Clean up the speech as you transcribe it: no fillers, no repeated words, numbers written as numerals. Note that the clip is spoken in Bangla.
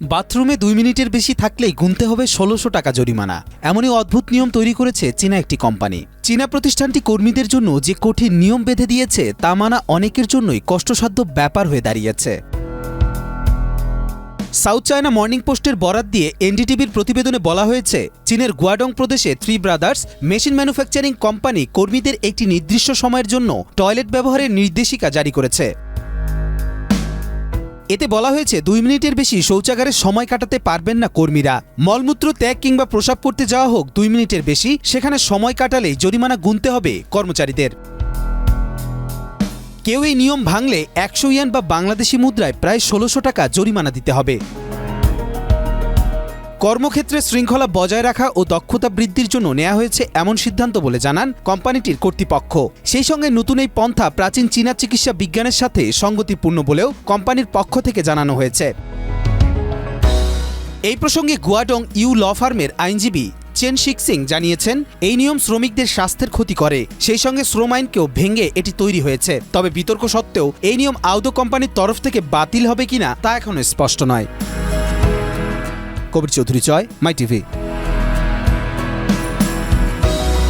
বাথরুমে ২ মিনিটের বেশি থাকলেই গুনতে হবে ১৬০০ টাকা জরিমানা। এমনই অদ্ভুত নিয়ম তৈরি করেছে চীনা একটি কোম্পানি। চীনা প্রতিষ্ঠানটি কর্মীদের জন্য যে কঠিন নিয়ম বেঁধে দিয়েছে তা মানা অনেকের জন্যই কষ্টসাধ্য ব্যাপার হয়ে দাঁড়িয়েছে। সাউথ চায়না মর্নিং পোস্টের বরাত দিয়ে এনডিটিভির প্রতিবেদনে বলা হয়েছে, চীনের গুয়াডং প্রদেশে three brothers machine manufacturing company কর্মীদের একটি নির্দিষ্ট সময়ের জন্য টয়লেট ব্যবহারের নির্দেশিকা জারি করেছে। এতে বলা হয়েছে ২ মিনিটের বেশি শৌচাগারে সময় কাটাতে পারবেন না কর্মীরা। মলমূত্র ত্যাগ কিংবা প্রস্রাব করতে যাওয়া হোক ২ মিনিটের বেশি, সেখানে সময় কাটালেই জরিমানা গুনতে হবে কর্মচারীদের। কেউ এই নিয়ম ভাঙলে ১০০ ইয়েন বা বাংলাদেশি মুদ্রায় প্রায় ১৬০০ টাকা জরিমানা দিতে হবে। কর্মক্ষেত্রে শৃঙ্খলা বজায় রাখা ও দক্ষতা বৃদ্ধির জন্য নেওয়া হয়েছে এমন সিদ্ধান্ত বলে জানান কোম্পানিটির কর্তৃপক্ষ। সেই সঙ্গে নতুন এই পন্থা প্রাচীন চীনা চিকিৎসা বিজ্ঞানের সাথে সঙ্গতিপূর্ণ বলেও কোম্পানির পক্ষ থেকে জানানো হয়েছে। এই প্রসঙ্গে গুয়াডং ইউ ল ফার্মের আইনজীবী চেন শিকসিং জানিয়েছেন, এই নিয়ম শ্রমিকদের স্বাস্থ্যের ক্ষতি করে, সেই সঙ্গে শ্রম আইনকেও ভেঙে এটি তৈরি হয়েছে। তবে বিতর্ক সত্ত্বেও এই নিয়ম আদৌ কোম্পানির তরফ থেকে বাতিল হবে কিনা তা এখনো স্পষ্ট নয়। কবির চৌধুরী, মাই টিভি।